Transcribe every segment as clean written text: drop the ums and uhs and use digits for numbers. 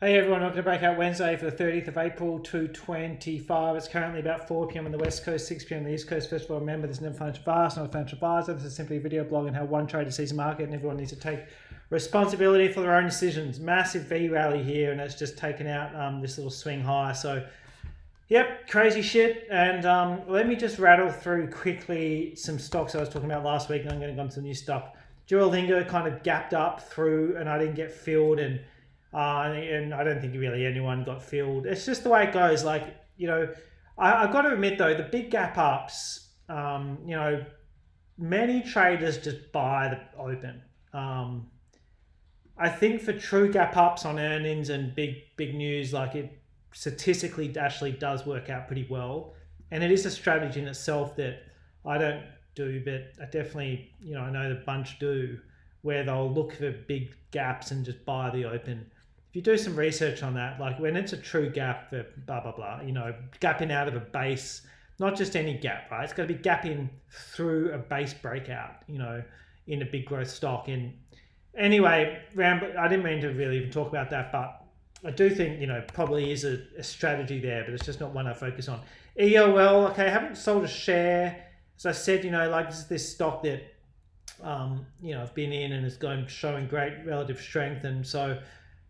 Hey everyone, welcome to Breakout Wednesday for the 30th of April 2025. It's currently about 4 p.m. on the West Coast, 6 p.m. on the East Coast. First of all, remember this is never financial advice, not a financial advisor. This is simply a video blog on how one trader sees the market, and everyone needs to take responsibility for their own decisions. Massive V rally here, and it's just taken out this little swing high. So, yep, crazy shit. And let me just rattle through quickly some stocks I was talking about last week, and I'm going to go into the new stuff. Duolingo kind of gapped up through, and I didn't get filled, and I don't think really anyone got filled. It's just the way it goes. Like, I've got to admit though, the big gap ups, many traders just buy the open. I think for true gap ups on earnings and big news, like it statistically actually does work out pretty well. And it is a strategy in itself that I don't do, but I definitely, I know the bunch do, where they'll look for big gaps and just buy the open. If you do some research on that, like when it's a true gap for blah, blah, blah, gapping out of a base, not just any gap, right? It's got to be gapping through a base breakout, in a big growth stock. And anyway, I didn't mean to really even talk about that, but I do think, probably is a strategy there, but it's just not one I focus on. EOL, okay, I haven't sold a share. As I said, this is this stock that, I've been in and it's showing great relative strength. And so,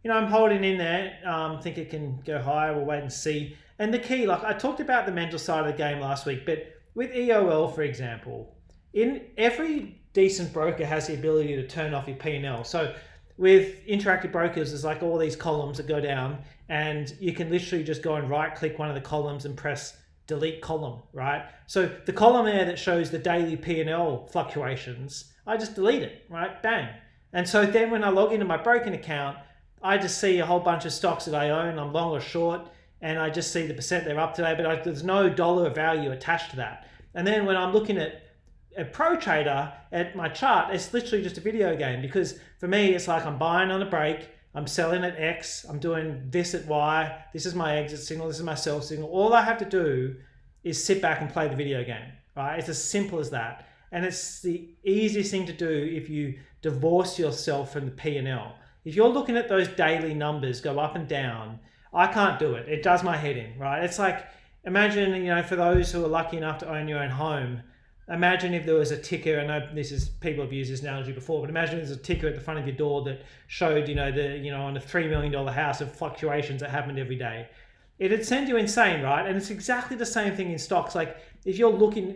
I'm holding in there. Think it can go higher. We'll wait and see. And the key, like I talked about the mental side of the game last week, but with EOL, for example, in every decent broker has the ability to turn off your P&L. So with interactive brokers, there's like all these columns that go down, and you can literally just go and right click one of the columns and press delete column, right? So the column there that shows the daily P&L fluctuations, I just delete it, right? Bang. And so then when I log into my broking account, I just see a whole bunch of stocks that I own, I'm long or short, and I just see the percent they're up today, but there's no dollar value attached to that. And then when I'm looking at a pro trader at my chart, it's literally just a video game, because for me, it's like I'm buying on a break, I'm selling at X, I'm doing this at Y, this is my exit signal, this is my sell signal. All I have to do is sit back and play the video game, right? It's as simple as that. And it's the easiest thing to do if you divorce yourself from the P&L. If you're looking at those daily numbers go up and down, I can't do it. It does my head in, right? It's like, imagine, for those who are lucky enough to own your own home, imagine if there was a ticker. I know people have used this analogy before, but imagine there's a ticker at the front of your door that showed, on a $3 million house of fluctuations that happened every day. It'd send you insane, right? And it's exactly the same thing in stocks. Like if you're looking,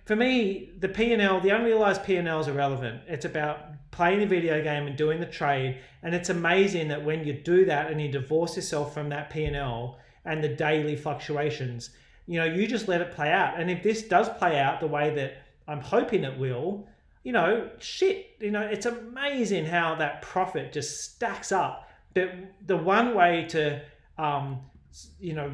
for me, the P&L, the unrealized P&L is irrelevant. It's about playing the video game and doing the trade. And it's amazing that when you do that and you divorce yourself from that P&L and the daily fluctuations, you just let it play out. And if this does play out the way that I'm hoping it will, it's amazing how that profit just stacks up. But the one way to,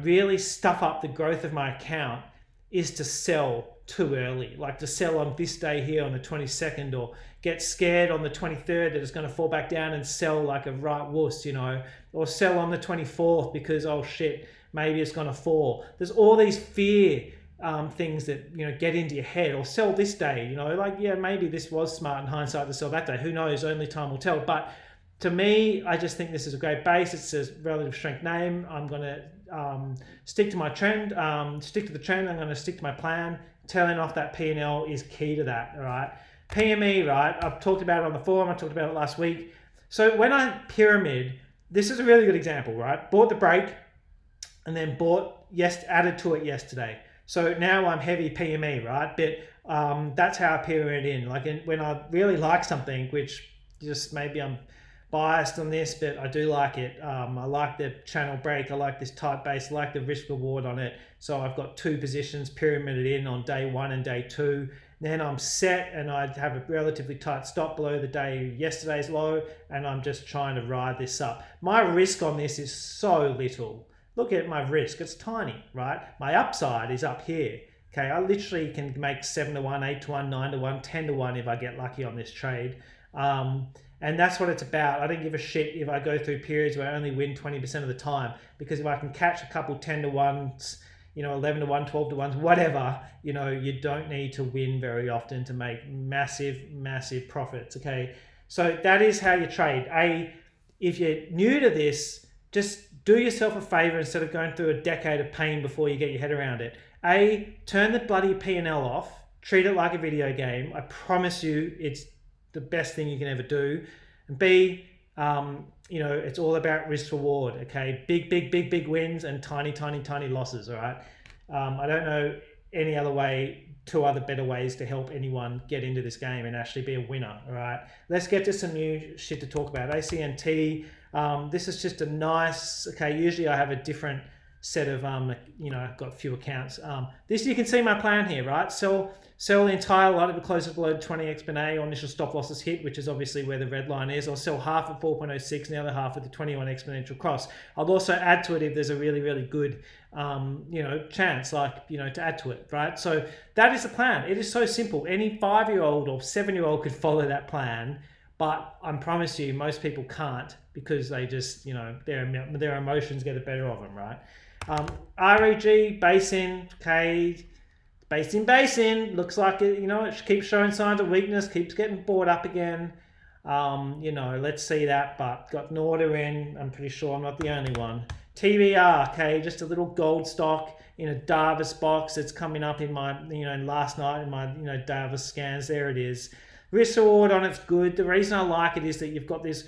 really stuff up the growth of my account is to sell too early, like to sell on this day here on the 22nd, or get scared on the 23rd that it's going to fall back down and sell like a right wuss, or sell on the 24th because, oh shit, maybe it's going to fall. There's all these fear things that, get into your head, or sell this day, maybe this was smart in hindsight to sell that day. Who knows? Only time will tell. But to me, I just think this is a great base. It's a relative strength name. I'm going to stick to my trend, stick to the trend. I'm going to stick to my plan. Telling off that P&L is key to that, all right? PME, right? I've talked about it on the forum. I talked about it last week. So when I pyramid, this is a really good example, right? Bought the break and then added to it yesterday. So now I'm heavy PME, right? But that's how I pyramid in. Like when I really like something, which just maybe I'm biased on this, but I do like it. I like the channel break. I like this tight base. I like the risk reward on it. So I've got two positions pyramided in on day one and day two. Then I'm set, and I have a relatively tight stop below the day yesterday's low, and I'm just trying to ride this up. My risk on this is so little. Look at my risk. It's tiny, right? My upside is up here. Okay, I literally can make 7 to 1, 8 to 1, 9 to 1, 10 to 1 if I get lucky on this trade. And that's what it's about. I don't give a shit if I go through periods where I only win 20% of the time, because if I can catch a couple 10 to 1s, 11 to 1, 12 to 1s, whatever, you don't need to win very often to make massive profits, okay? So that is how you trade. If you're new to this, just do yourself a favor instead of going through a decade of pain before you get your head around it. A, turn the bloody P&L off, treat it like a video game. I promise you it's the best thing you can ever do. And B, it's all about risk reward, okay? Big wins and tiny losses, all right? I don't know any other way, two other better ways to help anyone get into this game and actually be a winner, all right? Let's get to some new shit to talk about. ACNT, this is just a nice, okay, usually I have a different set of, I've got a few accounts. This, you can see my plan here, right? Sell the entire lot if it closes below 20x per day or initial stop losses hit, which is obviously where the red line is. I'll sell half at 4.06 and the other half at the 21 exponential cross. I'll also add to it if there's a really good, chance, like, to add to it, right? So that is the plan. It is so simple. Any 5-year-old or 7-year-old could follow that plan, but I promise you, most people can't because they just, their emotions get the better of them, right? REG, basin, okay, basin, looks like it, it keeps showing signs of weakness, keeps getting bought up again. Let's see that, but got an order in. I'm pretty sure I'm not the only one. TBR, okay, just a little gold stock in a Davis box. It's coming up in my, last night in my, Davis scans. There it is. Risk reward on it's good. The reason I like it is that you've got this,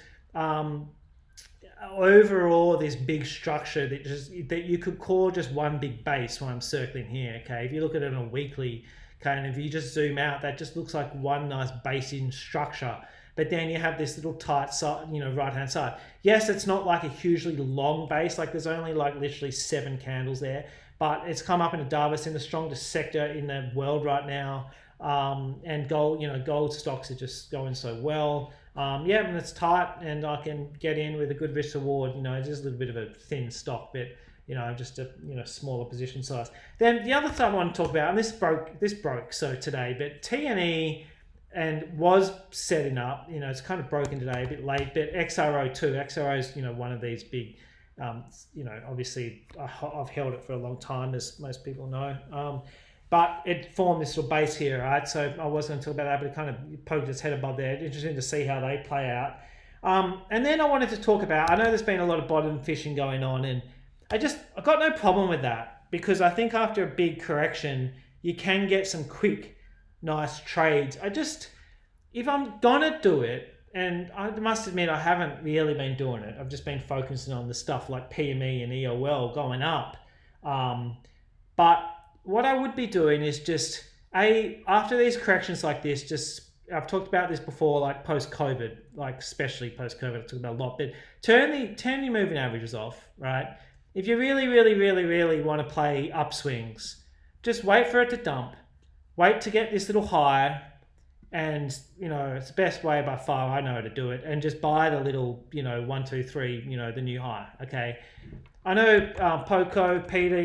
overall this big structure that you could call just one big base when I'm circling here, okay? If you look at it on a weekly, okay, and if you just zoom out, that just looks like one nice base in structure. But then you have this little tight side, right hand side. Yes, it's not like a hugely long base, like there's only like literally 7 candles there, but it's come up in a Davis in the strongest sector in the world right now. And gold, gold stocks are just going so well. And it's tight, and I can get in with a good risk reward. Just a little bit of a thin stock, but just a smaller position size. Then the other thing I want to talk about, and this broke so today, but TNE and was setting up. It's kind of broken today, a bit late, but XRO too. XRO is one of these big. Obviously I've held it for a long time, as most people know. But it formed this little base here, right? So I wasn't until about that, but it kind of poked its head above there. Interesting to see how they play out. And then I wanted to talk about, I know there's been a lot of bottom fishing going on, and I got no problem with that, because I think after a big correction, you can get some quick, nice trades. If I'm gonna do it, and I must admit I haven't really been doing it. I've just been focusing on the stuff like PME and EOL going up. But what I would be doing is just, after these corrections like this, I've talked about this before, like post-COVID, like especially post-COVID, I've talked about a lot, but turn your moving averages off, right? If you really want to play upswings, just wait for it to dump, wait to get this little high, and, it's the best way by far I know to do it, and just buy the little, 1, 2, 3, the new high, okay? I know Poco, Peter,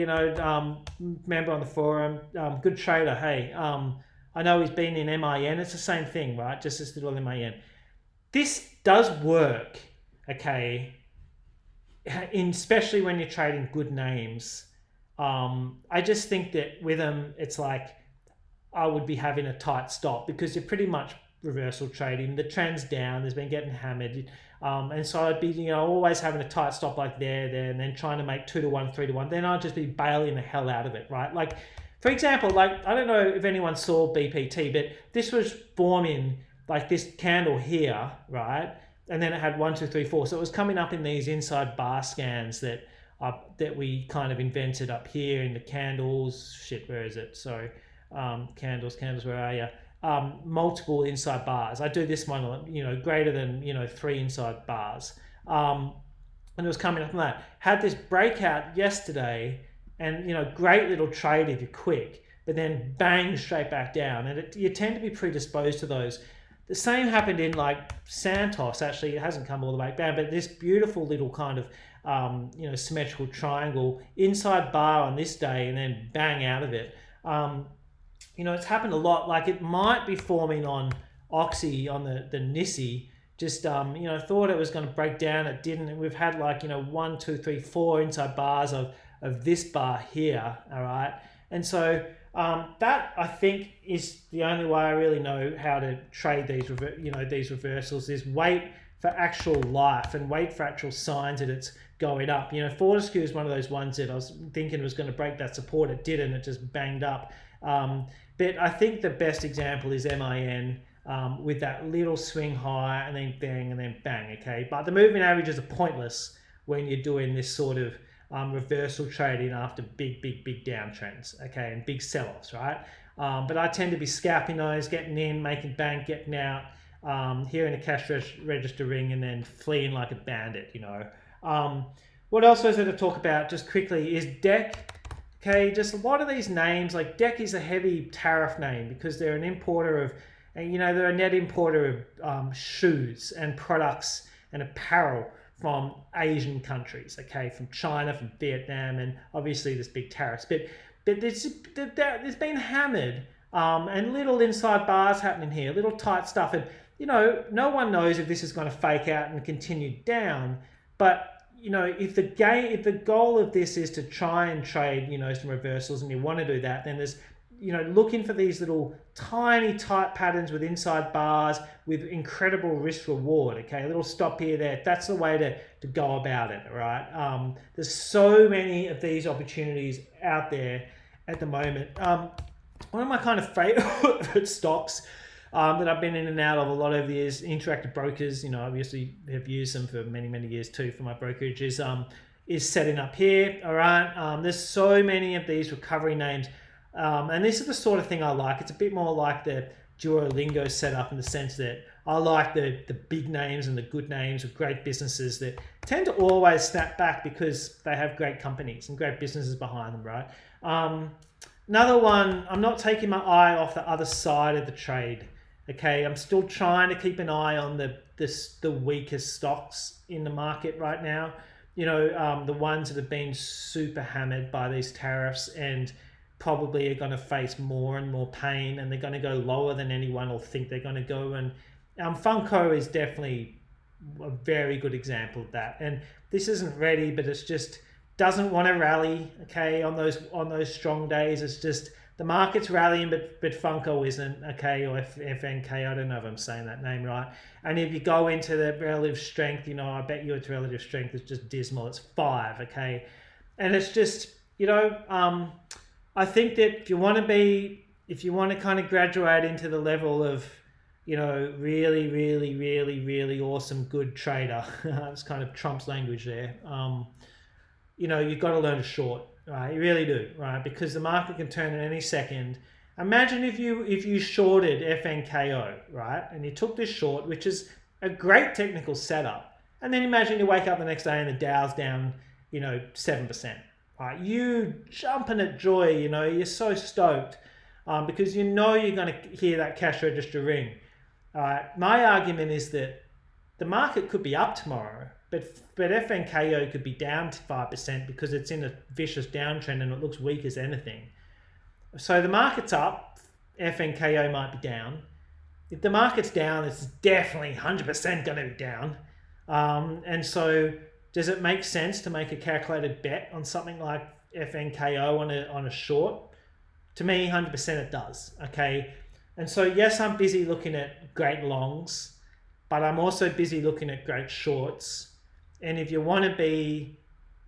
member on the forum, good trader. Hey, I know he's been in MIN. It's the same thing, right? Just this little MIN. This does work, okay, especially when you're trading good names. I just think that with them, it's like I would be having a tight stop, because you're pretty much reversal trading. The trend's down. There's been getting hammered. And so I'd be, always having a tight stop like there, and then trying to make 2 to 1, 3 to 1. Then I'd just be bailing the hell out of it, right? Like, for example, like, I don't know if anyone saw BPT, but this was forming like this candle here, right? And then it had 1, 2, 3, 4. So it was coming up in these inside bar scans that we kind of invented up here in the candles. Shit, where is it? Sorry, candles, where are you? Multiple inside bars. I do this one, greater than, 3 inside bars. And it was coming up on that. Had this breakout yesterday, and, great little trade if you're quick, but then bang, straight back down. And you tend to be predisposed to those. The same happened in like Santos. Actually, it hasn't come all the way down, but this beautiful little kind of, symmetrical triangle inside bar on this day, and then bang out of it. It's happened a lot. Like, it might be forming on Oxy, on the Nisi. Just, thought it was going to break down. It didn't. And we've had like, 1, 2, 3, 4 inside bars of this bar here. All right. And so that, I think, is the only way I really know how to trade these reversals, is wait for actual life and wait for actual signs that it's going up. Fortescue is one of those ones that I was thinking was going to break that support. It didn't. It just banged up. But I think the best example is MIN. With that little swing high and then bang and then bang, okay? But the moving averages are pointless when you're doing this sort of reversal trading after big downtrends, okay, and big sell-offs, right? But I tend to be scalping those, getting in, making bank, getting out, here in a cash register ring and then fleeing like a bandit, What else was there to talk about just quickly is DEC. Okay, just a lot of these names, like DEC is a heavy tariff name because they're an importer of, and they're a net importer of shoes and products and apparel from Asian countries, okay, from China, from Vietnam, and obviously there's big tariffs. But there's been hammered and little inside bars happening here, little tight stuff, and no one knows if this is going to fake out and continue down. But if the goal of this is to try and trade some reversals, and you want to do that, then there's looking for these little tiny tight patterns with inside bars with incredible risk reward, okay, a little stop here, there. That's the way to go about it, right? There's so many of these opportunities out there at the moment. One of my kind of favorite stocks that I've been in and out of a lot over the years, Interactive Brokers, obviously have used them for many years too for my brokerage, is setting up here, all right? There's so many of these recovery names. And this is the sort of thing I like. It's a bit more like the Duolingo setup in the sense that I like the big names and the good names of great businesses that tend to always snap back because they have great companies and great businesses behind them, right? Another one, I'm not taking my eye off the other side of the trade. Okay, I'm still trying to keep an eye on the weakest stocks in the market right now. The ones that have been super hammered by these tariffs and probably are going to face more and more pain, and they're going to go lower than anyone will think they're going to go. And Funko is definitely a very good example of that. And this isn't ready, but it's just doesn't want to rally. Okay, on those strong days, it's just the market's rallying, but Funko isn't. Okay, or FNK. I don't know if I'm saying that name right. And if you go into the relative strength, I bet you its relative strength is just dismal. It's 5. Okay, and it's just I think that if you want to kind of graduate into the level of, really awesome, good trader, it's kind of Trump's language there. You've got to learn to short, right? You really do, right? Because the market can turn at any second. Imagine if you shorted FNKO, right? And you took this short, which is a great technical setup. And then imagine you wake up the next day and the Dow's down, 7%. Right, you jumping at joy, you're so stoked because you're going to hear that cash register ring. My argument is that the market could be up tomorrow, but FNKO could be down to 5% because it's in a vicious downtrend and it looks weak as anything. So the market's up, FNKO might be down. If the market's down, it's definitely 100% going to be down. And so does it make sense to make a calculated bet on something like FNKO on a short? To me, 100% it does, okay? And so, yes, I'm busy looking at great longs, but I'm also busy looking at great shorts. And if you want to be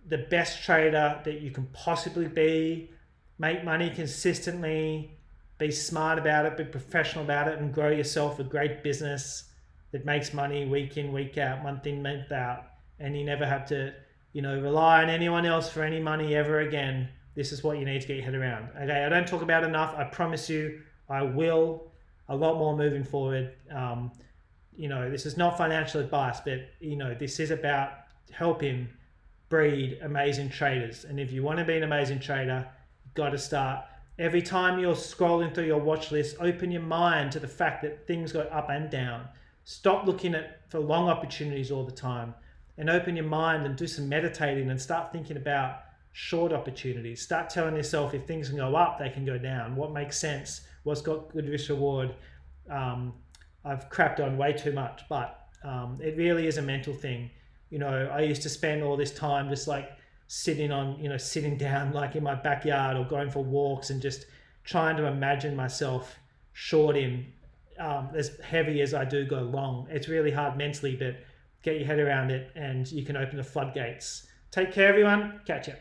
the best trader that you can possibly be, make money consistently, be smart about it, be professional about it, and grow yourself a great business that makes money week in, week out, month in, month out, and you never have to, rely on anyone else for any money ever again, this is what you need to get your head around. Okay, I don't talk about it enough. I promise you, I will. A lot more moving forward. This is not financial advice, but, this is about helping breed amazing traders. And if you want to be an amazing trader, you've got to start. Every time you're scrolling through your watch list, open your mind to the fact that things go up and down. Stop looking for long opportunities all the time and open your mind and do some meditating and start thinking about short opportunities. Start telling yourself if things can go up, they can go down. What makes sense? What's got good risk reward? I've crapped on way too much, but it really is a mental thing. I used to spend all this time just like sitting down like in my backyard or going for walks and just trying to imagine myself shorting as heavy as I do go long. It's really hard mentally, but get your head around it, and you can open the floodgates. Take care, everyone. Catch ya.